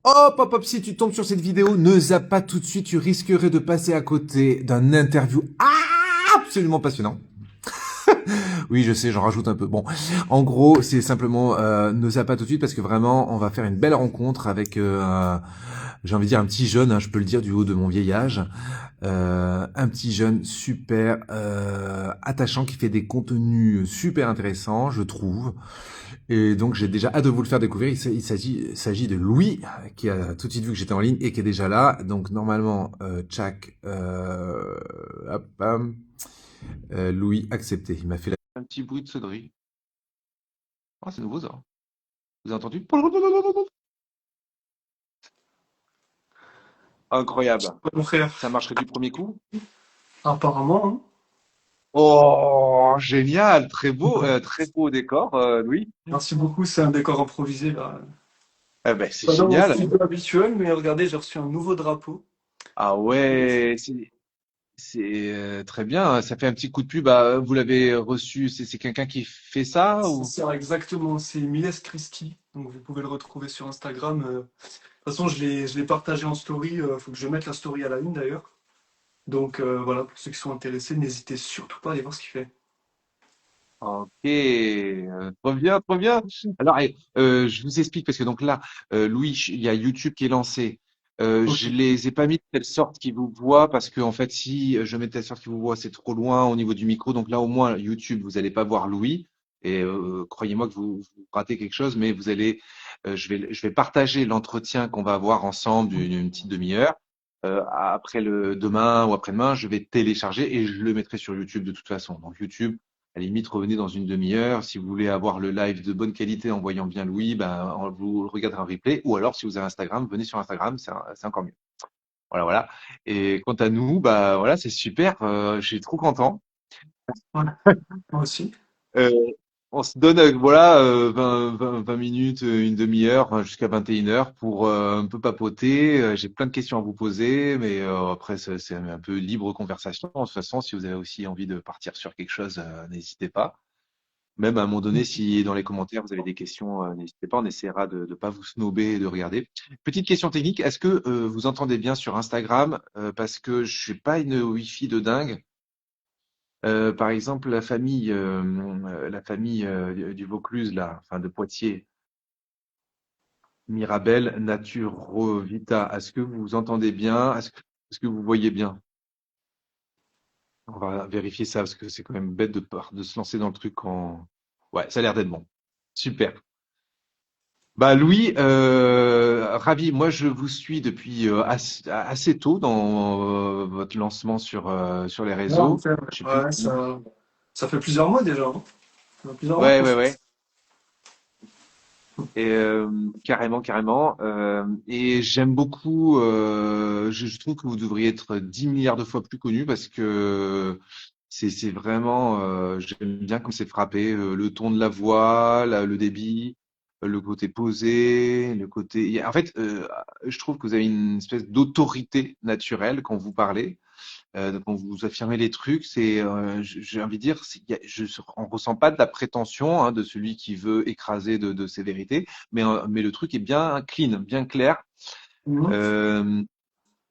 Hop, hop, hop, si tu tombes sur cette vidéo, ne zappe pas tout de suite, tu risquerais de passer à côté d'un interview absolument passionnant. Oui, je sais, j'en rajoute un peu. Bon, en gros, c'est simplement ne zappe pas tout de suite parce que vraiment, on va faire une belle rencontre avec, j'ai envie de dire un petit jeune, hein, je peux le dire du haut de mon vieil âge, un petit jeune super attachant qui fait des contenus super intéressants, je trouve. Et donc j'ai déjà hâte de vous le faire découvrir. Il s'agit de Louis, qui a tout de suite vu que j'étais en ligne et qui est déjà là. Donc normalement, Tchak, hop, Louis accepté. Il m'a fait un petit bruit de sonnerie. Ah, c'est nouveau ça. Vous avez entendu? Incroyable. Ouais, mon Ça frère, marcherait du premier coup? apparemment, hein. Oh, génial, très beau décor, Louis. Merci beaucoup, c'est un décor improvisé là. Eh ben, c'est Pas dans mon génial. studio habituel, mais regardez, j'ai reçu un nouveau drapeau. Ah ouais, c'est très bien. Ça fait un petit coup de pub. Bah, vous l'avez reçu. C'est quelqu'un qui fait ça C'est ou? ça, exactement, c'est Miles Christie, donc vous pouvez le retrouver sur Instagram. De toute façon, je l'ai partagé en story, il faut que je mette la story à la une d'ailleurs. Donc voilà, pour ceux qui sont intéressés, n'hésitez surtout pas à aller voir ce qu'il fait. Ok, trop bien, trop bien. Alors, je vous explique parce que donc là, Louis, il y a YouTube qui est lancé. Ok. Je les ai pas mis de telle sorte qu'ils vous voient parce que en fait, si je mets de telle sorte qu'ils vous voient, c'est trop loin au niveau du micro. Donc là, au moins, YouTube, vous allez pas voir Louis. Et croyez-moi que vous ratez quelque chose, mais vous allez, je vais partager l'entretien qu'on va avoir ensemble d'une petite demi-heure. Après le demain ou après-demain, je vais télécharger et je le mettrai sur YouTube de toute façon. Donc YouTube. À la limite, revenez dans une demi-heure. Si vous voulez avoir le live de bonne qualité en voyant bien Louis, ben, vous regarderez un replay. Ou alors, si vous avez Instagram, venez sur Instagram, c'est encore mieux. Voilà, voilà. Et quant à nous, bah voilà, c'est super. Je suis trop content. Ouais, moi aussi. Euh, on se donne, voilà, 20 minutes, une demi-heure, hein, jusqu'à 21 heures pour un peu papoter. J'ai plein de questions à vous poser, mais après, c'est un peu libre conversation. De toute façon, si vous avez aussi envie de partir sur quelque chose, n'hésitez pas. Même à un moment donné, si dans les commentaires vous avez des questions, n'hésitez pas, on essaiera de ne pas vous snober et de regarder. Petite question technique, est-ce que vous entendez bien sur Instagram? Parce que je suis pas une Wi-Fi de dingue. Par exemple, la famille du Vaucluse, là, enfin de Poitiers, Mirabel, Nature, Vita, est-ce que vous entendez bien? Est-ce que vous voyez bien? On va vérifier ça parce que c'est quand même bête de se lancer dans le truc en. Ouais, ça a l'air d'être bon. Super. Bah Louis, ravi. Moi, je vous suis depuis assez tôt dans votre lancement sur les Ouais, mon réseaux. frère, Je sais plus. ouais, ça fait plusieurs mois déjà, hein. Ça fait plusieurs mois Ouais, qu'on ouais, fait. ouais. Et carrément, carrément. Et j'aime beaucoup. Je trouve que vous devriez être 10 milliards de fois plus connu parce que c'est vraiment. J'aime bien comme c'est frappé. Le ton de la voix, le débit, le côté posé, le côté. En fait, je trouve que vous avez une espèce d'autorité naturelle quand vous parlez. Quand vous affirmez les trucs, j'ai envie de dire, on ressent pas de la prétention, hein, de celui qui veut écraser de ses vérités, mais le truc est bien clean, bien clair. Mhm. Euh,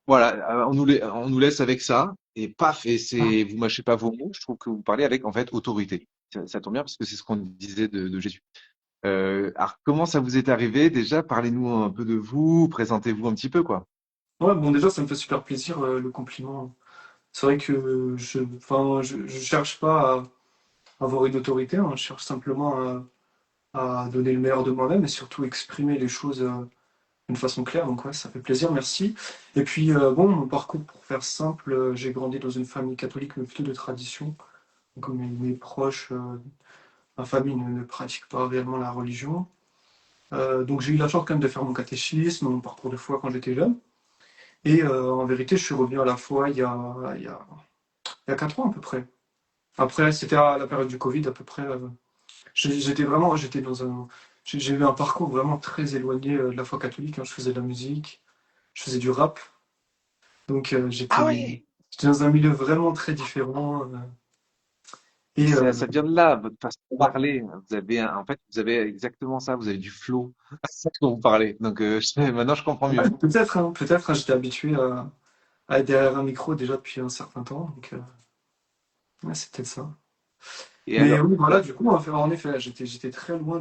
voilà, on nous laisse avec ça et paf, et vous mâchez pas vos mots. Je trouve que vous parlez avec en fait autorité. Ça tombe bien parce que c'est ce qu'on disait de Jésus. Alors comment ça vous est arrivé déjà? Parlez-nous un peu de vous, présentez-vous un petit peu quoi. Ouais, bon, déjà, ça me fait super plaisir, le compliment. C'est vrai que enfin, je cherche pas à avoir une autorité, hein, je cherche simplement à donner le meilleur de moi-même et surtout exprimer les choses d'une façon claire. Donc ouais, ça fait plaisir, merci. Et puis bon, mon parcours, pour faire simple, j'ai grandi dans une famille catholique, mais plutôt de tradition. Donc mes proches, ma famille ne pratique pas réellement la religion. Donc j'ai eu la chance quand même de faire mon catéchisme, mon parcours de foi quand j'étais jeune. Et en vérité, je suis revenu à la foi il y a 4 ans à peu près. Après, c'était à la période du Covid à peu près. J'étais dans j'ai eu un parcours vraiment très éloigné de la foi catholique, hein. Je faisais de la musique, je faisais du rap, donc Ah ouais. j'étais dans un milieu vraiment très différent. Et Ça vient de là, votre façon de parler. Vous avez, en fait, vous avez exactement ça. Vous avez du flow quand vous parlez. Donc, maintenant, je comprends ouais, mieux. peut-être, hein, peut-être, hein, j'étais habitué à être derrière un micro déjà depuis un certain temps, donc ouais, c'est peut-être ça. Et Mais alors, oui, voilà, du coup, en effet, j'étais très loin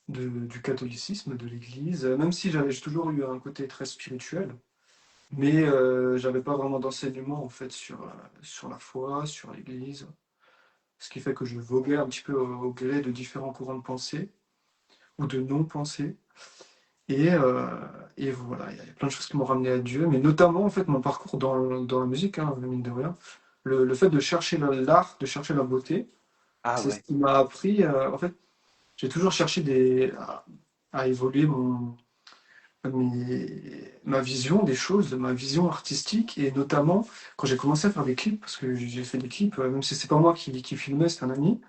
du catholicisme, de l'Église, même si j'ai toujours eu un côté très spirituel, mais j'avais pas vraiment d'enseignement en fait sur la foi, sur l'Église, ce qui fait que je voguais un petit peu au gré de différents courants de pensée ou de non-pensée. Et, euh, et voilà, il y a plein de choses qui m'ont ramené à Dieu, mais notamment en fait mon parcours dans la musique, hein, mine de rien. Le fait de chercher l'art, de chercher la beauté, ah c'est ce ouais, qui m'a appris. En fait, j'ai toujours cherché à évoluer ma vision des choses, ma vision artistique, et notamment quand j'ai commencé à faire des clips, parce que j'ai fait des clips, même si c'est pas moi qui filmais, c'est un ami.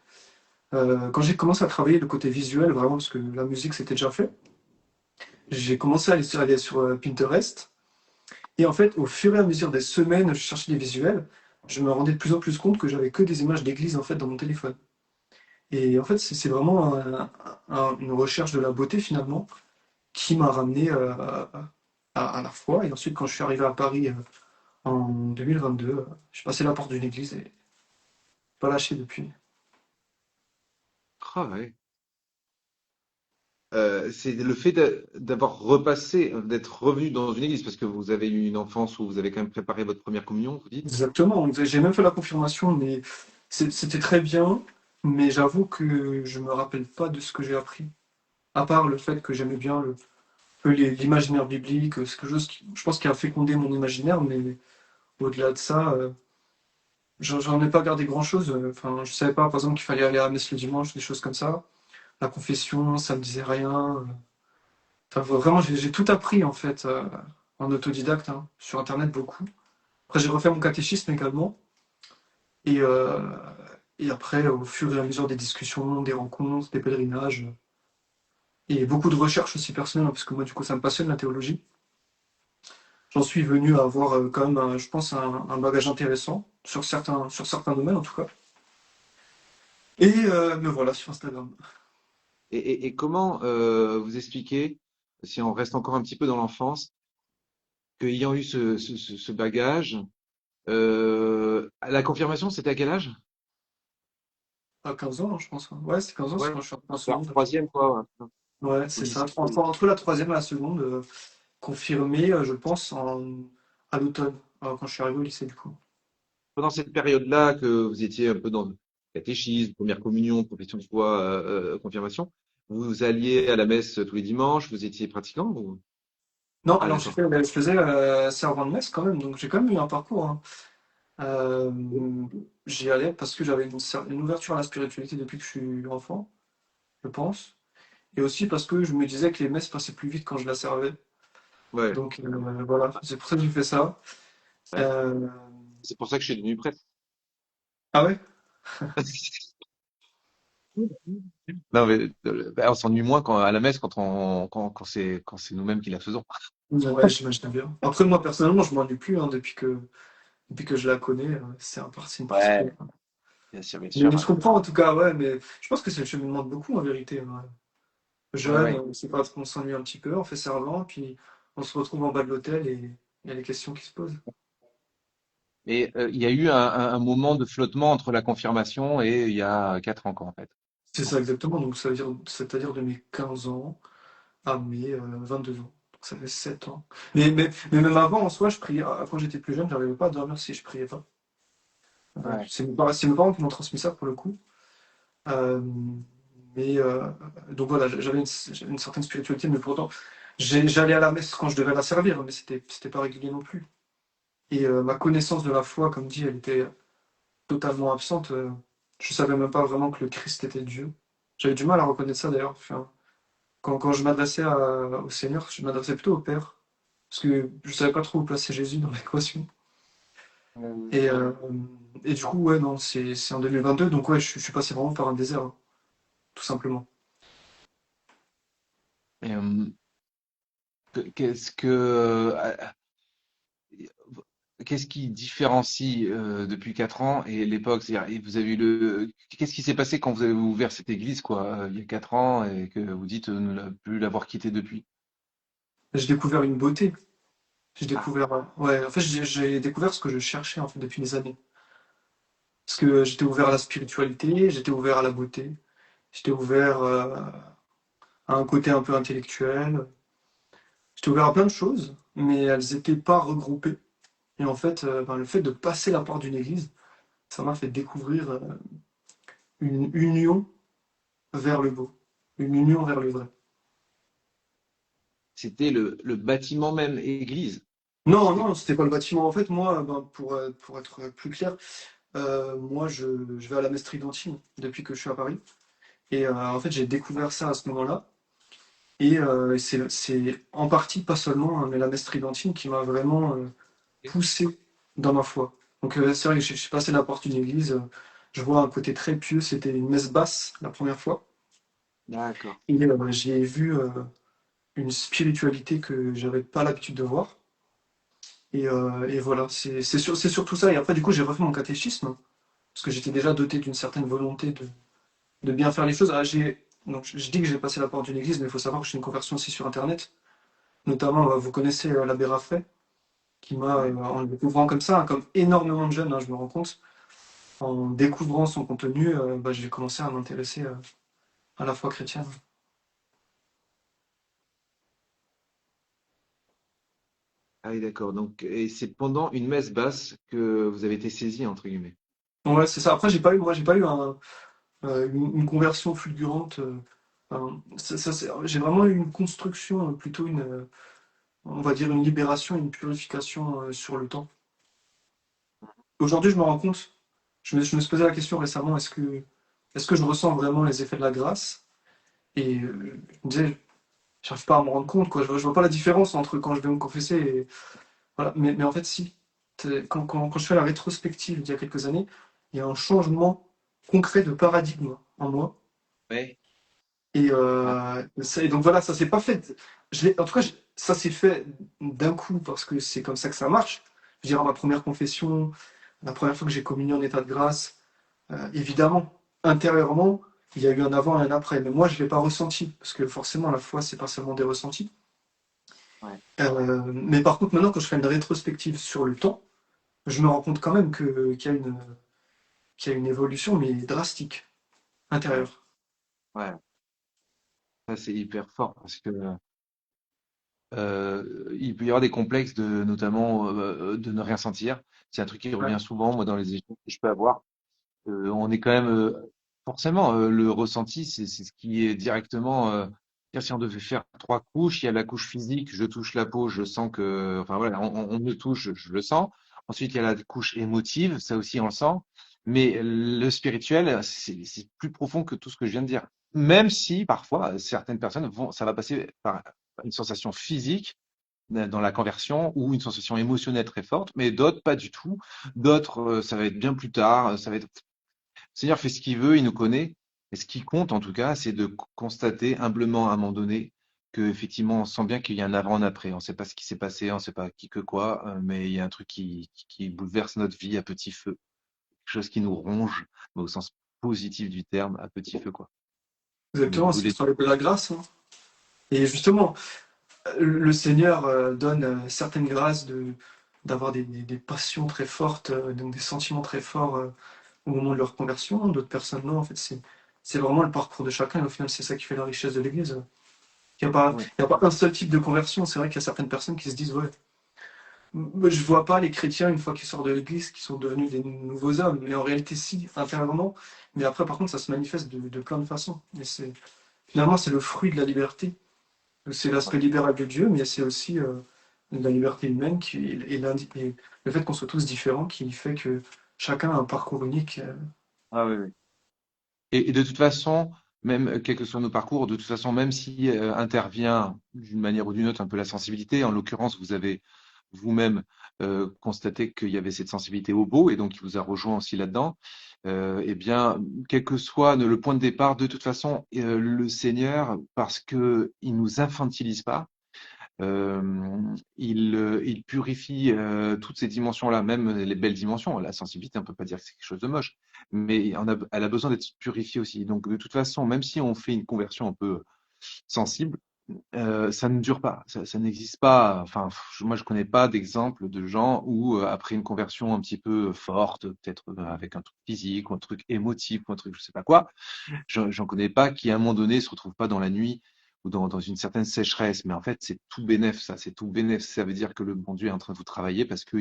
Quand j'ai commencé à travailler le côté visuel, vraiment, parce que la musique c'était déjà fait, j'ai commencé à aller sur Pinterest. Et en fait, au fur et à mesure des semaines, je cherchais des visuels, je me rendais de plus en plus compte que j'avais que des images d'église en fait dans mon téléphone. Et en fait, c'est vraiment une recherche de la beauté finalement qui m'a ramené à la foi. Et ensuite, quand je suis arrivé à Paris en 2022, je suis passé la porte d'une église et pas lâché depuis. ah ouais. C'est le fait d'avoir repassé, d'être revenu dans une église, parce que vous avez eu une enfance où vous avez quand même préparé votre première communion, vous dites? Exactement. J'ai même fait la confirmation, mais c'était très bien. Mais j'avoue que je me rappelle pas de ce que j'ai appris. À part le fait que j'aimais bien peu l'imaginaire biblique, c'est quelque chose qui, je pense, qui a fécondé mon imaginaire, mais au-delà de ça, j'en ai pas gardé grand-chose. Enfin, je savais pas, par exemple, qu'il fallait aller à la messe le dimanche, des choses comme ça. La confession, ça me disait rien. Enfin, vraiment, j'ai tout appris, en fait, en autodidacte, hein, sur Internet, beaucoup. Après, j'ai refait mon catéchisme également. Et, euh, et après, au fur et à mesure des discussions, des rencontres, des pèlerinages, et beaucoup de recherches aussi personnelles, hein, parce que moi, du coup, ça me passionne la théologie. J'en suis venu à avoir quand même, je pense, un bagage intéressant sur certains domaines en tout cas. Et me voilà sur Instagram. Et comment vous expliquer, si on reste encore un petit peu dans l'enfance, qu'ayant eu ce bagage, la confirmation, c'était à quel âge? À 15 ans, hein, je pense, hein. Ouais, c'est 15 ans, c'est Ouais, quand je suis rentré en la seconde. troisième, quoi, ouais, Ouais, au c'est ça. lycée. Entre la troisième et la seconde, confirmé, je pense, à l'automne, quand je suis arrivé au lycée, du coup. Pendant cette période-là, que vous étiez un peu dans le catéchisme, première communion, profession de foi, confirmation, vous alliez à la messe tous les dimanches, vous étiez pratiquant ou Non, pas alors d'accord? je faisais servant de messe quand même, donc j'ai quand même eu un parcours, hein. Euh, J'y allais parce que j'avais une ouverture à la spiritualité depuis que je suis enfant, je pense. Et aussi parce que je me disais que les messes passaient plus vite quand je la servais. Ouais, Donc voilà, c'est pour ça que j'ai fait ça. ouais. Euh, C'est pour ça que je suis devenu prêtre. Ah ouais? Non, mais bah, on s'ennuie moins à la messe quand c'est nous-mêmes qui la faisons. Ouais, j'imagine bien. Après, moi, personnellement, je m'ennuie plus hein, depuis que je la connais. C'est une partie Ouais, prenante. bien Mais sûr. je comprends en tout cas, ouais, mais je pense que c'est le cheminement de beaucoup en vérité, hein. Ouais, Jeune, ouais. c'est pas qu'on s'ennuie un petit peu, on fait servant, puis on se retrouve en bas de l'hôtel et il y a les questions qui se posent. Et il y a eu un moment de flottement entre la confirmation et il y a 4 ans, quoi, en fait. C'est ça exactement, donc ça veut dire, c'est-à-dire de mes 15 ans à mes 22 ans. Donc ça fait 7 ans. Mais même avant, en soi, je priais. Quand j'étais plus jeune, j'arrivais pas à dormir si je priais pas. Ouais. C'est mes parents qui m'ont transmis ça pour le coup. Euh, mais donc voilà, j'avais une certaine spiritualité, mais pourtant, j'allais à la messe quand je devais la servir, mais c'était pas régulier non plus. Et ma connaissance de la foi, comme dit, elle était totalement absente. Je savais même pas vraiment que le Christ était Dieu. J'avais du mal à reconnaître ça d'ailleurs. Enfin, quand je m'adressais au Seigneur, je m'adressais plutôt au Père, parce que je savais pas trop où placer Jésus dans l'équation. Et, euh, et du coup, ouais, non, c'est en 2022, donc ouais, je suis passé vraiment par un désert, hein, tout simplement. Et, qu'est-ce que qu'est-ce qui différencie depuis 4 ans et l'époque? C'est-à-dire, et vous avez eu qu'est-ce qui s'est passé quand vous avez ouvert cette église, quoi, il y a 4 ans et que vous dites ne plus l'avoir quittée depuis? J'ai découvert une beauté. J'ai Ah, découvert, ouais, en fait, j'ai découvert ce que je cherchais en fait depuis des années. Parce que j'étais ouvert à la spiritualité, j'étais ouvert à la beauté, j'étais ouvert à un côté un peu intellectuel, j'étais ouvert à plein de choses, mais elles n'étaient pas regroupées. Et en fait, ben, le fait de passer la porte d'une église, ça m'a fait découvrir une union vers le beau, une union vers le vrai. c'était le bâtiment même église. Non, C'était non, c'était pas le bâtiment. En fait, moi, ben, pour être plus clair, moi, je vais à la messe tridentine depuis que je suis à Paris. Et en fait, j'ai découvert ça à ce moment-là. Et c'est en partie, pas seulement, hein, mais la messe tridentine qui m'a vraiment poussé dans ma foi. Donc c'est vrai que je suis passé la porte d'une église, je vois un côté très pieux, c'était une messe basse la première fois. d'accord. Et j'y ai vu une spiritualité que j'avais pas l'habitude de voir. Et voilà, c'est surtout ça. Et après, du coup, j'ai refait mon catéchisme, parce que j'étais déjà doté d'une certaine volonté de bien faire les choses. Ah, donc, je dis que j'ai passé la porte d'une église, mais il faut savoir que je fais une conversion aussi sur Internet. Notamment, vous connaissez l'abbé Raffet, qui m'a, Ouais. en le découvrant comme ça, hein, comme énormément de jeunes, hein, je me rends compte, en découvrant son contenu, bah, j'ai commencé à m'intéresser à la foi chrétienne. Ah oui, d'accord. Donc, et c'est pendant une messe basse que vous avez été saisi, entre guillemets. Donc, ouais, c'est ça. Après, moi, j'ai pas eu une conversion fulgurante. J'ai vraiment eu une construction, plutôt on va dire une libération, une purification sur le temps. Aujourd'hui, je me rends compte, je me suis posé la question récemment, est-ce que je ressens vraiment les effets de la grâce? Et je me disais, j'arrive pas à me rendre compte, quoi. Je vois pas la différence entre quand je vais me confesser et voilà. Mais en fait, si. Quand je fais la rétrospective d'il y a quelques années, il y a un changement concret de paradigme en moi. Ouais. Et, Ah, et donc voilà, ça s'est pas fait. En tout cas, ça s'est fait d'un coup parce que c'est comme ça que ça marche. Je veux dire, à ma première confession, la première fois que j'ai communié en état de grâce, évidemment, intérieurement, il y a eu un avant et un après. Mais moi, je ne l'ai pas ressenti parce que forcément, la foi, c'est pas seulement des ressentis. ouais. Mais par contre, maintenant, quand je fais une rétrospective sur le temps, je me rends compte quand même qu'il y a une évolution, mais drastique, Ouais. intérieure. Ouais. Ça, c'est hyper fort parce que il peut y avoir des complexes de, notamment, de ne rien sentir. C'est un truc qui Ouais. revient souvent, moi, dans les échanges que je peux avoir. On est quand même, forcément, le ressenti, c'est ce qui est directement, tiens, si on devait faire 3 couches, il y a la couche physique, je touche la peau, je sens que, enfin voilà, on me touche, je le sens. Ensuite, il y a la couche émotive, ça aussi on le sent. Mais le spirituel, c'est plus profond que tout ce que je viens de dire. Même si parfois certaines personnes ça va passer par une sensation physique dans la conversion ou une sensation émotionnelle très forte, mais d'autres pas du tout. D'autres, ça va être bien plus tard, ça va être le Seigneur fait ce qu'il veut, il nous connaît. Et ce qui compte, en tout cas, c'est de constater humblement à un moment donné que effectivement, on sent bien qu'il y a un avant, un après. On ne sait pas ce qui s'est passé, on ne sait pas qui que quoi, mais il y a un truc qui bouleverse notre vie à petit feu. Quelque chose qui nous ronge, mais au sens positif du terme, à petit feu, quoi. Exactement, Vous c'est les... l'histoire de la grâce, hein. Et justement, le Seigneur donne certaines grâces d'avoir des passions très fortes, donc des sentiments très forts au moment de leur conversion. D'autres personnes, non. En fait, c'est vraiment le parcours de chacun. Et au final, c'est ça qui fait la richesse de l'Église. Ouais, Il y a pas un seul type de conversion. C'est vrai qu'il y a certaines personnes qui se disent, ouais, je vois pas les chrétiens, une fois qu'ils sortent de l'Église, qui sont devenus des nouveaux hommes. Mais en réalité, si, intérieurement. Mais après, par contre, ça se manifeste de plein de façons. Et finalement, c'est le fruit de la liberté. C'est ouais. l'aspect libéral de Dieu, mais c'est aussi la liberté humaine et le fait qu'on soit tous différents qui fait que chacun a un parcours unique. Ah oui, oui. Et de toute façon, même quels que soient nos parcours, de toute façon, même si intervient d'une manière ou d'une autre un peu la sensibilité, en l'occurrence, vous avez vous-même constaté qu'il y avait cette sensibilité au beau et donc il vous a rejoint aussi là-dedans. Eh bien, quel que soit le point de départ, de toute façon, le Seigneur, parce que il nous infantilise pas, il purifie toutes ces dimensions-là, même les belles dimensions. La sensibilité, on peut pas dire que c'est quelque chose de moche, mais elle a besoin d'être purifiée aussi. Donc, de toute façon, même si on fait une conversion un peu sensible, ça ne dure pas, ça n'existe pas. Enfin, moi, je connais pas d'exemple de gens où, après une conversion un petit peu forte, peut-être avec un truc physique ou un truc émotif ou un truc je sais pas quoi, j'en connais pas qui, à un moment donné, se retrouvent pas dans la nuit ou dans une certaine sécheresse. Mais en fait, c'est tout bénef, ça, c'est tout bénef. Ça veut dire que le bon Dieu est en train de vous travailler parce que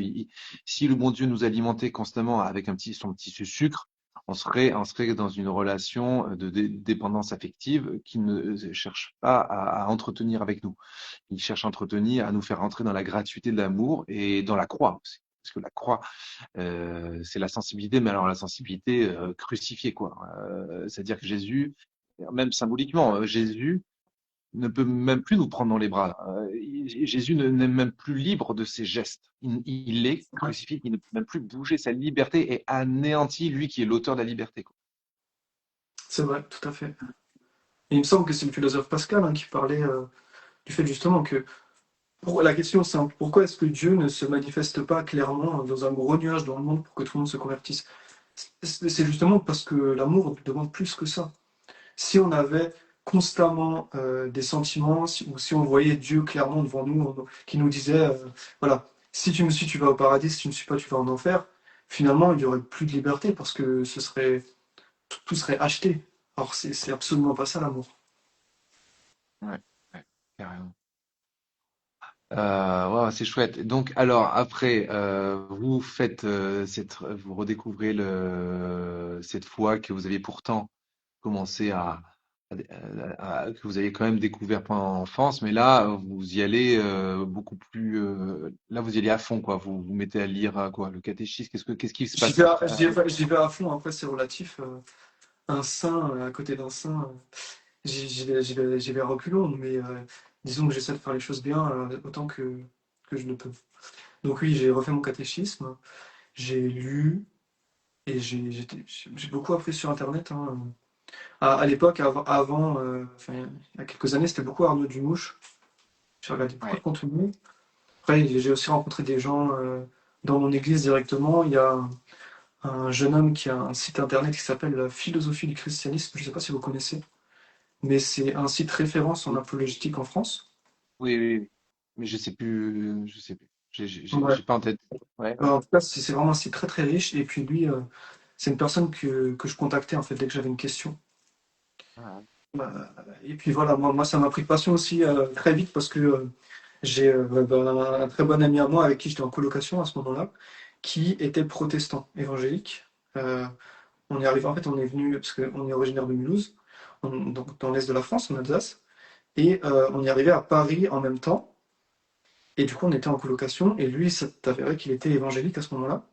si le bon Dieu nous alimentait constamment avec son petit sucre, on serait dans une relation de dépendance affective qui ne cherche pas à entretenir avec nous. Il cherche à entretenir, à nous faire rentrer dans la gratuité de l'amour et dans la croix aussi. Parce que la croix, c'est la sensibilité, mais alors la sensibilité crucifiée, quoi. C'est-à-dire que Jésus, même symboliquement, Jésus ne peut même plus nous prendre dans les bras. Jésus n'est même plus libre de ses gestes. Il est Ouais, crucifié, il ne peut même plus bouger. Sa liberté est anéantie, lui qui est l'auteur de la liberté, quoi. c'est vrai, tout à fait. Et il me semble que c'est le philosophe Pascal hein, qui parlait du fait justement que pour la question simple, pourquoi est-ce que Dieu ne se manifeste pas clairement dans un gros nuage dans le monde pour que tout le monde se convertisse? C'est justement parce que l'amour demande plus que ça. Si on avait constamment des sentiments, ou si on voyait Dieu clairement devant nous, qui nous disait, voilà, si tu me suis, tu vas au paradis, si tu ne me suis pas, tu vas en enfer, finalement, il n'y aurait plus de liberté parce que tout serait acheté. Alors, c'est absolument pas ça l'amour. Ouais, ouais, carrément. Ouais, c'est chouette. Donc, alors après, vous faites vous redécouvrez cette foi que vous aviez pourtant commencé que vous avez quand même découvert pendant l'enfance, mais là, vous y allez beaucoup plus. Là, vous y allez à fond, quoi. Vous mettez à lire quoi, le catéchisme. Qu'est-ce qui se passe? J'y vais à fond, après c'est relatif. Un saint à côté d'un saint, j'y vais à reculons, mais disons que j'essaie de faire les choses bien autant que je ne peux. Donc oui, j'ai refait mon catéchisme, j'ai lu et j'ai beaucoup appris sur Internet. Hein. À l'époque, enfin, il y a quelques années, c'était beaucoup Arnaud Dumouche. J'ai regardé beaucoup de Ouais, contenu. Après, j'ai aussi rencontré des gens dans mon église directement. Il y a un jeune homme qui a un site internet qui s'appelle la Philosophie du christianisme. Je ne sais pas si vous connaissez, mais c'est un site référence en oui, apologétique en France. oui, oui, oui. Mais je sais plus, je sais plus. Ouais. J'ai pas en tête. Ouais. En tout cas, c'est vraiment un site très très riche. Et puis lui, c'est une personne que je contactais en fait dès que j'avais une question. Ah, Euh, et puis voilà, moi ça m'a pris passion aussi très vite parce que j'ai un très bon ami à moi avec qui j'étais en colocation à ce moment-là, qui était protestant évangélique. Euh, on est arrivé, en fait, on est venu, parce qu'on est originaire de Mulhouse, donc dans l'est de la France, en Alsace, et on est arrivé à Paris en même temps. Et du coup, on était en colocation, et lui, ça avéré qu'il était évangélique à ce moment-là,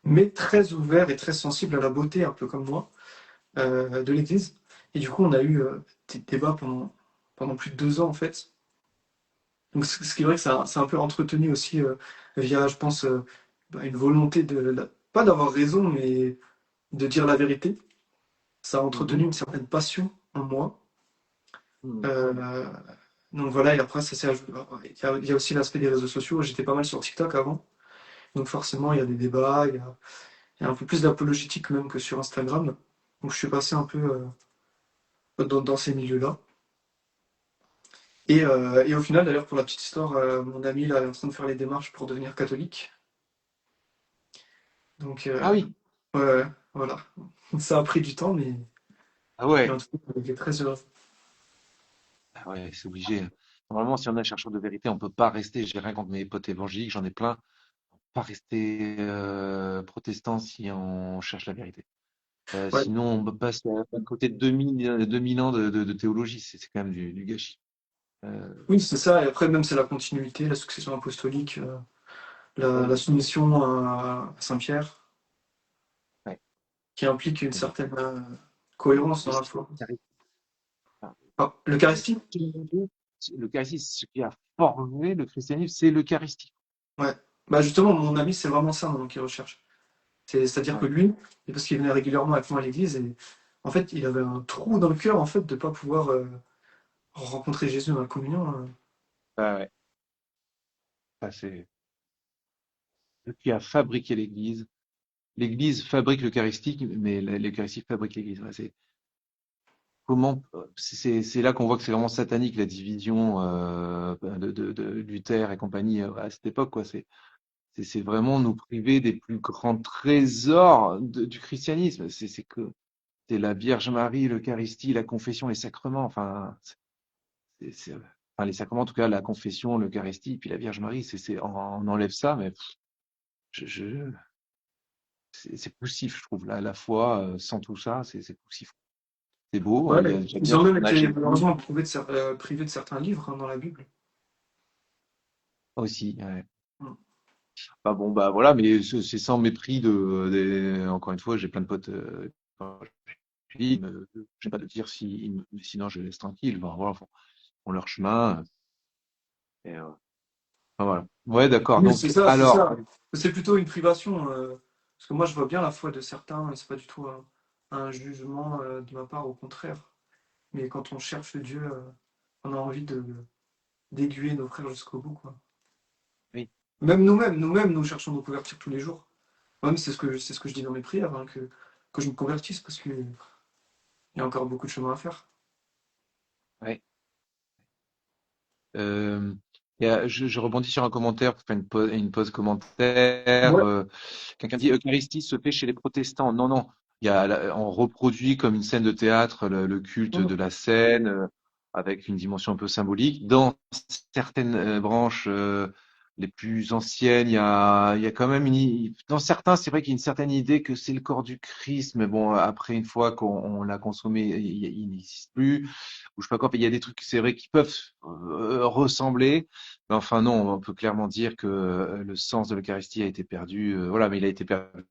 mais très ouvert et très sensible à la beauté, un peu comme moi, de l'Église. Et du coup, on a eu des débats pendant plus de 2 ans, en fait. Donc, ce qui est vrai que ça a un peu entretenu aussi via, je pense, une volonté pas d'avoir raison, mais de dire la vérité. Ça a entretenu mhm, une certaine passion en moi. mhm. Euh, donc voilà, et après, il y a aussi l'aspect des réseaux sociaux. J'étais pas mal sur TikTok avant. Donc forcément, il y a des débats, il y a un peu plus d'apologétique même que sur Instagram. Donc je suis passé un peu dans ces milieux-là. Et au final, d'ailleurs, pour la petite histoire, mon ami là, est en train de faire les démarches pour devenir catholique. Donc Ah oui. ouais, ouais, voilà. Ça a pris du temps, Ah mais ouais. en tout cas, il est très heureux. Ah ouais, c'est obligé. Normalement, si on est un chercheur de vérité, on peut pas rester. J'ai rien contre mes potes évangéliques, j'en ai plein. Pas rester protestant si on cherche la vérité. Ouais. Sinon, on passe à côté de 2000 ans de théologie. C'est quand même du gâchis. Euh, Oui, c'est ça. Et après, même c'est la continuité, la succession apostolique, la oui, soumission à Saint-Pierre, ouais. qui implique une Et certaine cohérence puis, dans la foi. c'est- enfin, Ah, l'Eucharistie? l'Eucharistie, ce qui a formé le christianisme, c'est l'Eucharistie. Ouais. Bah justement, mon ami, c'est vraiment ça maintenant qu'il recherche. C'est-à-dire que Ouais, lui, et parce qu'il venait régulièrement avec moi à l'église, et en fait, il avait un trou dans le cœur en fait de ne pas pouvoir rencontrer Jésus dans la communion. ouais, ouais. Enfin, c'est Dieu qui a fabriqué l'Église. L'Église fabrique l'Eucharistie, mais l'Eucharistie fabrique l'Église. Ouais, c'est comment c'est là qu'on voit que c'est vraiment satanique la division de Luther et compagnie à cette époque, quoi. C'est vraiment nous priver des plus grands trésors du christianisme. C'est que c'est la Vierge Marie, l'Eucharistie, la confession, les sacrements. Enfin, enfin, les sacrements, en tout cas, la confession, l'Eucharistie, puis la Vierge Marie. On enlève ça, mais je, je- c'est poussif, je trouve. Là, la foi, sans tout ça, c'est poussif. C'est beau, Ouais, j'aime ils bien ont ce même qu'on a été chez nous malheureusement privés de certains livres hein, dans la Bible. aussi. Ouais. Mm. Bah bon, bah voilà, mais c'est sans mépris encore une fois, j'ai plein de potes, quand je dis, j'aime pas de dire si, sinon je les laisse tranquilles. Bon, voilà, font leur chemin. Et, enfin, voilà. Ouais, d'accord. Oui, c'est Donc, ça, c'est alors, ça. C'est plutôt une privation. Parce que moi, je vois bien la foi de certains, et c'est pas du tout un jugement de ma part, au contraire. Mais quand on cherche Dieu, on a envie d'aiguiller nos frères jusqu'au bout, quoi. oui, Même nous-mêmes, nous cherchons à nous convertir tous les jours. Même c'est ce que je dis dans mes prières, hein, que je me convertisse parce qu'il y a encore beaucoup de chemin à faire. ouais. Euh, je rebondis sur un commentaire pour faire une pause commentaire. Ouais. Quelqu'un dit Eucharistie se fait chez les protestants. Non, non. On reproduit comme une scène de théâtre le culte de la scène avec une dimension un peu symbolique. Dans certaines branches les plus anciennes, il y a quand même dans certains, c'est vrai qu'il y a une certaine idée que c'est le corps du Christ, mais bon, après une fois qu'on l'a consommé, il n'existe plus ou je sais pas quoi. Il y a des trucs, c'est vrai, qui peuvent ressembler, mais enfin non, on peut clairement dire que le sens de l'Eucharistie a été perdu. Voilà, mais il a été perdu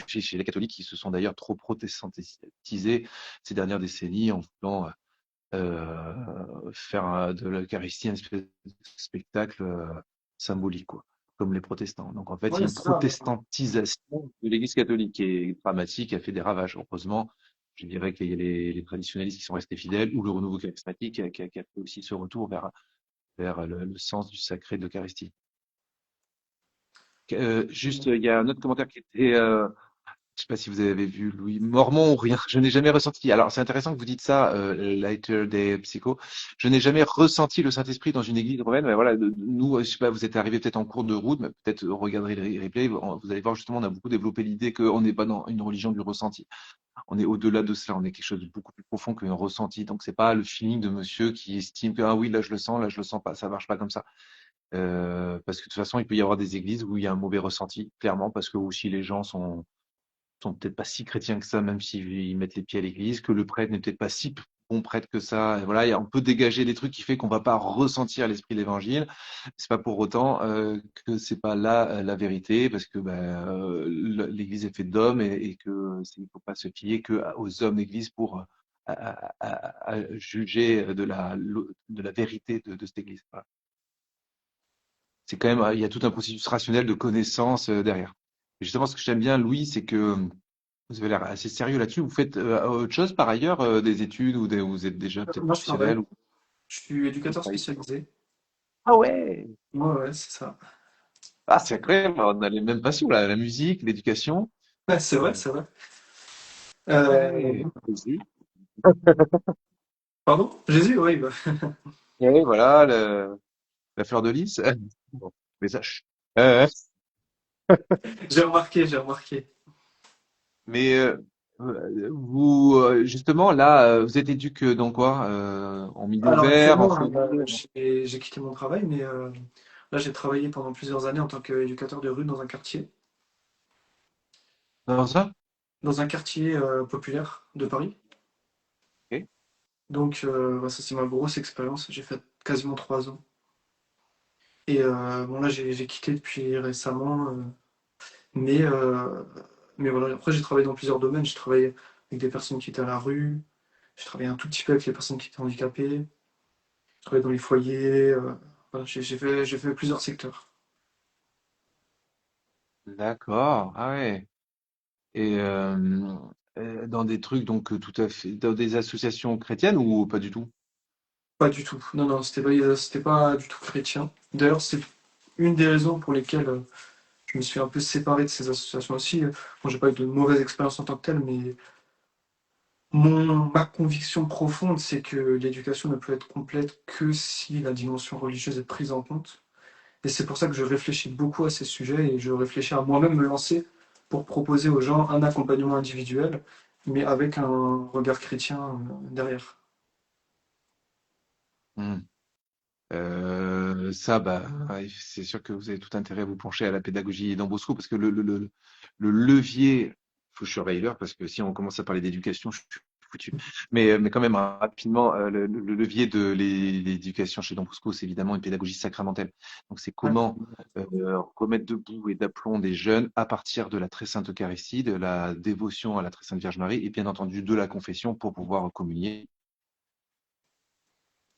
chez les catholiques qui se sont d'ailleurs trop protestantisés ces dernières décennies en voulant faire de l'Eucharistie un espèce de spectacle symbolique, quoi, comme les protestants. Donc en fait, il y Ouais, a une c'est ça. protestantisation de l'Église catholique qui est dramatique, qui a fait des ravages. Heureusement, je dirais qu'il y a les traditionalistes qui sont restés fidèles, ou le renouveau charismatique qui a fait aussi ce retour vers le sens du sacré de l'Eucharistie. Juste, il y a un autre commentaire qui était je sais pas si vous avez vu Louis Mormon ou rien. Je n'ai jamais ressenti. Alors c'est intéressant que vous dites ça, Later des Psycho. Je n'ai jamais ressenti le Saint-Esprit dans une église romaine. Mais voilà, nous, je sais pas, vous êtes arrivé peut-être en cours de route, mais peut-être regarderez le replay. Vous allez voir justement, on a beaucoup développé l'idée qu'on n'est pas dans une religion du ressenti. On est au-delà de cela. On est quelque chose de beaucoup plus profond qu'un ressenti. Donc c'est pas le feeling de monsieur qui estime que ah oui là je le sens, là je le sens pas. Ça marche pas comme ça. Parce que de toute façon, il peut y avoir des églises où il y a un mauvais ressenti, clairement, parce que aussi les gens sont peut-être pas si chrétiens que ça, même s'ils mettent les pieds à l'église, que le prêtre n'est peut-être pas si bon prêtre que ça. Et voilà, on peut dégager des trucs qui fait qu'on va pas ressentir l'esprit de l'évangile. C'est pas pour autant que c'est pas là la vérité, parce que l'église est faite d'hommes et que il faut pas se fier que aux hommes d'église pour juger de la vérité de cette église. Voilà. C'est quand même, il y a tout un processus rationnel de connaissance derrière. Et justement, ce que j'aime bien, Louis, c'est que vous avez l'air assez sérieux là-dessus. Vous faites autre chose par ailleurs, des études ou vous êtes déjà peut-être Moi, je travaille. professionnel ou Je suis vous éducateur travaillez. spécialisé. Ah ouais! Ouais, ouais, c'est ça. Ah, c'est incroyable, on a les mêmes passions, là, la musique, l'éducation. Ouais, c'est vrai, Euh, c'est vrai. ouais, Euh, Jésus. Pardon? Jésus, oui. Bah. Ouais, voilà, la fleur de lys. Bon, mais ça, J'ai remarqué, j'ai remarqué. mais vous, justement, là, vous êtes éduque dans quoi? En milieu Alors ouvert, en actuellement, famille? j'ai quitté mon travail, mais là, j'ai travaillé pendant plusieurs années en tant qu'éducateur de rue Dans ça? dans un quartier populaire de Paris. Ok. Donc, bah, ça, c'est ma grosse expérience. J'ai fait quasiment 3 ans. Et bon, là, j'ai quitté depuis récemment. Mais, euh, mais voilà, après, j'ai travaillé dans plusieurs domaines. J'ai travaillé avec des personnes qui étaient à la rue. J'ai travaillé un tout petit peu avec les personnes qui étaient handicapées. J'ai travaillé dans les foyers. Voilà, j'ai fait plusieurs secteurs. D'accord. Ah ouais. Et dans des trucs donc tout à fait dans des associations chrétiennes ou pas du tout? Pas du tout. Non, non, c'était pas du tout chrétien. D'ailleurs, une des raisons pour lesquelles je me suis un peu séparé de ces associations aussi. Bon, j'ai pas eu de mauvaise expérience en tant que telle, mais ma conviction profonde, c'est que l'éducation ne peut être complète que si la dimension religieuse est prise en compte. Et c'est pour ça que je réfléchis beaucoup à ces sujets et je réfléchis à moi-même me lancer pour proposer aux gens un accompagnement individuel, mais avec un regard chrétien derrière. Hmm. Bah, ouais, c'est sûr que vous avez tout intérêt à vous pencher à la pédagogie Don Bosco parce que le levier, faut que je surveille l'heure parce que si on commence à parler d'éducation, je suis foutu. Mais quand même, rapidement, le levier de l'éducation chez Don Bosco, c'est évidemment une pédagogie sacramentelle. Donc, c'est Ouais. comment remettre debout et d'aplomb des jeunes à partir de la très sainte Eucharistie, de la dévotion à la très sainte Vierge Marie et bien entendu de la confession pour pouvoir communier.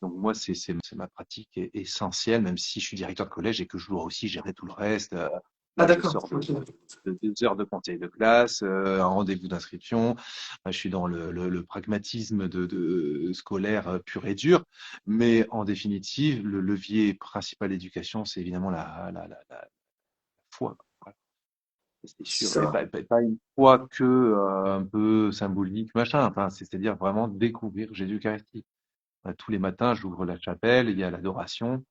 Donc moi, c'est ma pratique essentielle, même si je suis directeur de collège et que je dois aussi gérer tout le reste. Ah Là, je d'accord, sors ok. de 2 heures de conseil de classe, un rendez-vous d'inscription. Je suis dans le pragmatisme scolaire pur et dur. Mais en définitive, le levier principal d'éducation, c'est évidemment la foi. Voilà, ça, c'est sûr. Et Ça. pas une foi que un peu symbolique, machin. Enfin, c'est-à-dire vraiment découvrir Jésus Eucharistique. Tous les matins, j'ouvre la chapelle, il y a l'adoration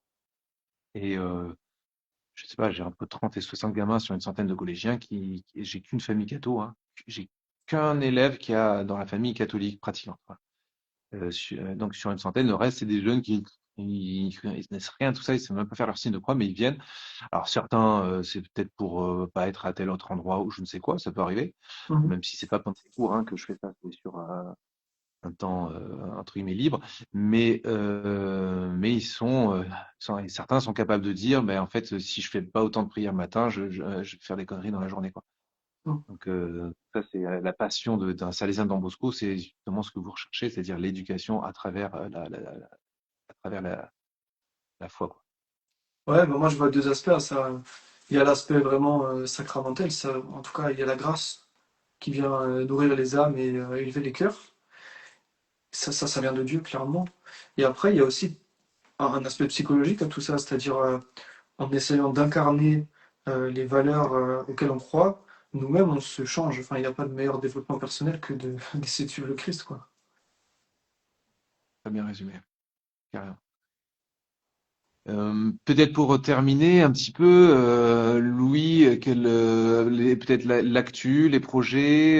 et je sais pas, j'ai entre 30 et 60 gamins sur une centaine de collégiens j'ai qu'une famille catho, hein. J'ai qu'un élève qui a dans la famille catholique pratiquante. Voilà. Donc sur une centaine, le reste, c'est des jeunes ils connaissent rien, tout ça, ils savent même pas faire leur signe de croix, mais ils viennent. Alors certains, c'est peut-être pour pas être à tel autre endroit ou je ne sais quoi, ça peut arriver, Mhm. même si c'est pas pendant les cours hein, que je fais ça, c'est sur un temps entre guillemets libre, mais certains sont capables de dire, ben en fait, si je fais pas autant de prières le matin, je vais faire des conneries dans la journée, quoi. Mhm. Donc ça, c'est la passion d'un Salésien de Don Bosco, c'est justement ce que vous recherchez, c'est-à-dire l'éducation à travers à travers la foi, quoi. Ouais, bah moi je vois deux aspects à ça. Il y a l'aspect vraiment sacramentel, ça, en tout cas il y a la grâce qui vient nourrir les âmes et élever les cœurs. Ça vient de Dieu, clairement. Et après, il y a aussi un aspect psychologique à tout ça, c'est-à-dire en essayant d'incarner les valeurs auxquelles on croit, nous-mêmes on se change. Enfin, il n'y a pas de meilleur développement personnel que d'essayer de suivre le Christ, quoi. Très bien résumé, carrément. Peut-être pour terminer un petit peu, Louis, peut-être l'actu, les projets,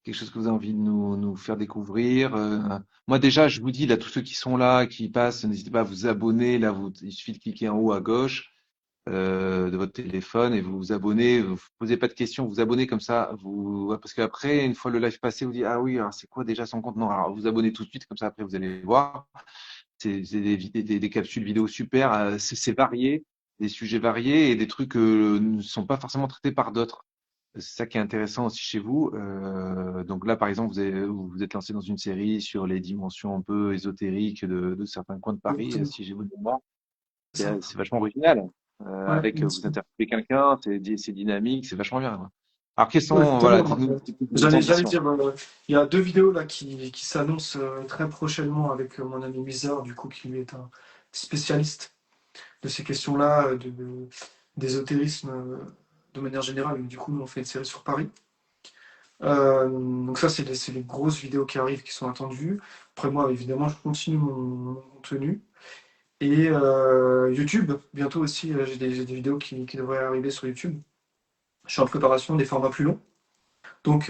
quelque chose que vous avez envie de nous faire découvrir. Moi déjà, je vous dis là, tous ceux qui sont là, qui passent, n'hésitez pas à vous abonner. Là, il suffit de cliquer en haut à gauche de votre téléphone et vous vous abonnez. Vous posez pas de questions, vous abonnez comme ça. Ouais, parce qu'après, une fois le live passé, vous dites ah oui, alors c'est quoi déjà son compte? Non, alors vous abonnez tout de suite comme ça. Après, vous allez voir. C'est des capsules vidéo super, c'est varié, des sujets variés et des trucs ne sont pas forcément traités par d'autres. C'est ça qui est intéressant aussi chez vous. Donc là, par exemple, vous vous êtes lancé dans une série sur les dimensions un peu ésotériques de certains coins de Paris, Exactement. si j'ai bonne mémoire. Ça. C'est vachement original. Ouais, Avec vous interprétez quelqu'un, c'est dynamique, c'est vachement bien, quoi. Alors, ouais, voilà, totalement. dites-nous un petit peu vos J'allais ambitions. dire, il y a deux vidéos là qui s'annoncent très prochainement avec mon ami Wizard, du coup, qui lui est un spécialiste de ces questions-là, d'ésotérisme de manière générale. Du coup, nous, on fait une série sur Paris. Donc ça, c'est les grosses vidéos qui arrivent, qui sont attendues. Après moi, évidemment, je continue mon contenu. Et YouTube, bientôt aussi, j'ai des vidéos qui devraient arriver sur YouTube. Je suis en préparation des formats plus longs, donc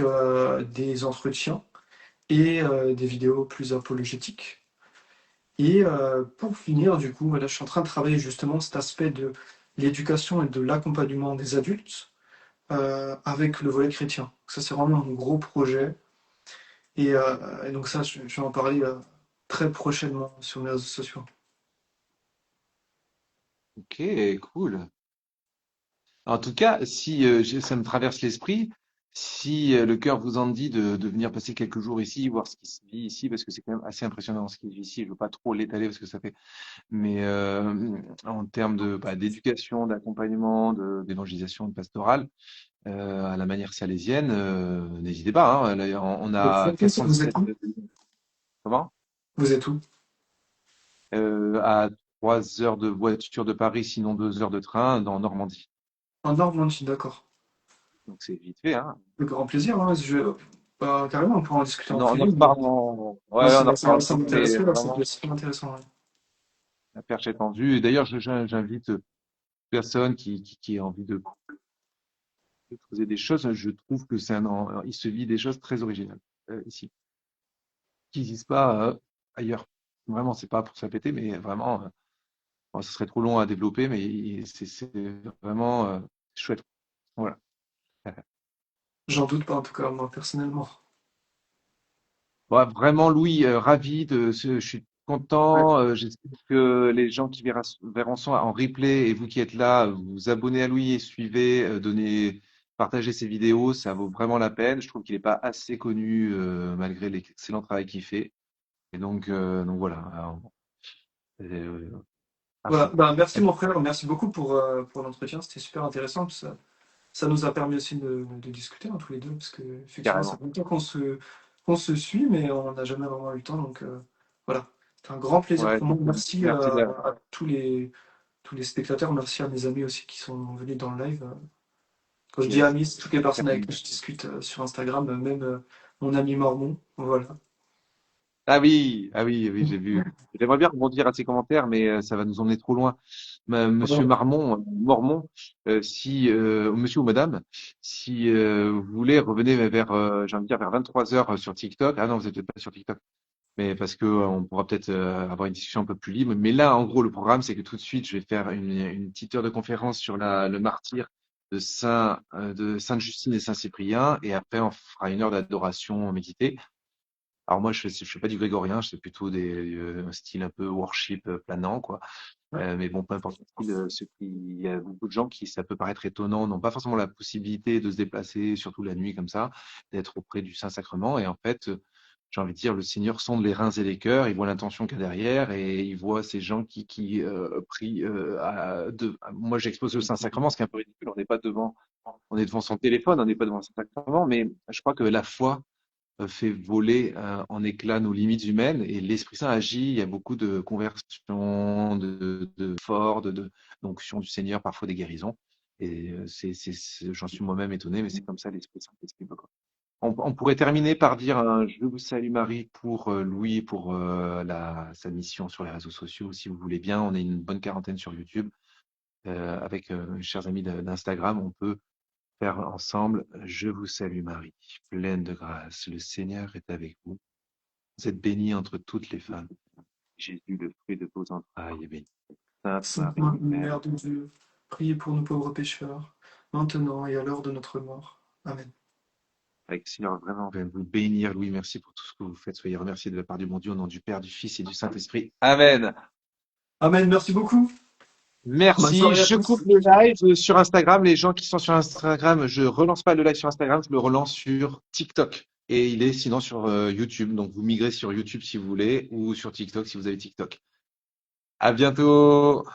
des entretiens et des vidéos plus apologétiques. Et pour finir, du coup, là, je suis en train de travailler justement cet aspect de l'éducation et de l'accompagnement des adultes avec le volet chrétien. Ça, c'est vraiment un gros projet. Et donc ça, je vais en parler très prochainement sur mes réseaux sociaux. Ok, cool. En tout cas, si ça me traverse l'esprit, si le cœur vous en dit de venir passer quelques jours ici, voir ce qui se vit ici, parce que c'est quand même assez impressionnant ce qui se vit ici. Je veux pas trop l'étaler parce que ça fait, mais en termes d'éducation, d'accompagnement, d'évangélisation, de pastorale, à la manière salésienne, n'hésitez pas. Hein, là, on a Vous êtes 417. où? Comment? Vous êtes où? À 3 heures de voiture de Paris, sinon 2 heures de train dans Normandie. En Normandie, d'accord. Donc c'est vite fait, hein. Avec grand plaisir, hein. Bah, carrément, on pourra en discuter en On en privé. reparle Moi, ouais, on en reparle ça plus, mais m'intéresserait, là, ça peut vraiment, être super intéressant, ouais. la perche est tendue. Et d'ailleurs, j'invite personne qui a envie de creuser des choses. Je trouve que il se vit des choses très originales ici, qui n'existent pas ailleurs. Vraiment, c'est pas pour se répéter, mais vraiment, bon, ce serait trop long à développer, mais c'est vraiment chouette. Voilà. J'en doute pas, en tout cas, moi, personnellement. Bon, vraiment, Louis, ravi je suis Ouais. content. J'espère que les gens qui verront ça en replay et vous qui êtes là, vous vous abonnez à Louis et suivez, partagez ses vidéos, ça vaut vraiment la peine. Je trouve qu'il n'est pas assez connu malgré l'excellent travail qu'il fait. Et donc voilà, alors, à Voilà. fond. Bah, merci, mon frère. Merci beaucoup pour l'entretien. C'était super intéressant. Ça nous a permis aussi de discuter, hein, tous les deux, parce que, effectivement, ça Carrément. fait longtemps qu'on se suit, mais on n'a jamais vraiment eu le temps. Donc, voilà. C'était un grand plaisir Ouais, pour moi. Merci merci à tous les spectateurs. Merci à mes amis aussi qui sont venus dans le live. Quand je dis yes. amis, c'est toutes les personnes avec qui je discute sur Instagram, même mon ami Mormon. Voilà. Ah oui, oui, j'ai vu. J'aimerais bien rebondir à ces commentaires, mais ça va nous emmener trop loin. Monsieur Ouais. Mormon, si Monsieur ou Madame, si vous voulez, revenez vers, j'ai envie de dire vers 23 heures sur TikTok. Ah non, vous êtes peut-être pas sur TikTok, mais parce que on pourra peut-être avoir une discussion un peu plus libre. Mais là, en gros, le programme, c'est que tout de suite, je vais faire une petite heure de conférence sur le martyre de Sainte Justine et Saint Cyprien, et après, on fera une heure d'adoration méditée. Alors moi, je fais pas du grégorien, je fais plutôt un style un peu worship planant, quoi. Ouais. Mais bon, peu importe le style, il y a beaucoup de gens qui, ça peut paraître étonnant, n'ont pas forcément la possibilité de se déplacer, surtout la nuit comme ça, d'être auprès du Saint-Sacrement. Et en fait, j'ai envie de dire, le Seigneur sonde les reins et les cœurs, il voit l'intention qu'il y a derrière, et il voit ces gens qui prient. Moi, j'expose le Saint-Sacrement, ce qui est un peu ridicule. On est devant son téléphone, on n'est pas devant le Saint-Sacrement, mais je crois que la foi fait voler en éclats nos limites humaines et l'Esprit Saint agit. Il y a beaucoup de conversions, de forts, d'onction du Seigneur, parfois des guérisons. Et j'en suis moi-même étonné, mais c'est comme ça l'Esprit Saint exprime. On pourrait terminer par dire un Je vous salue Marie pour Louis, pour sa mission sur les réseaux sociaux, si vous voulez bien. On est une bonne quarantaine sur YouTube. Avec chers amis d'Instagram, on peut faire ensemble, je vous salue Marie, pleine de grâce, le Seigneur est avec vous. Vous êtes bénie entre toutes les femmes. Jésus, le fruit de vos entrailles, est béni. Sainte Sainte Marie, Marie, Mère, Mère de Dieu, priez pour nous pauvres pécheurs, maintenant et à l'heure de notre mort. Amen. avec le Seigneur, vraiment, je vais vous bénir, Louis. Merci pour tout ce que vous faites. Soyez remerciés de la part du bon Dieu, au nom du Père, du Fils et du Saint-Esprit. Amen. Amen, merci beaucoup. Bonne Merci. soirée à Je tous. coupe le live sur Instagram. Les gens qui sont sur Instagram, je relance pas le live sur Instagram, je le relance sur TikTok. Et il est sinon sur YouTube. Donc vous migrez sur YouTube si vous voulez ou sur TikTok si vous avez TikTok. À bientôt.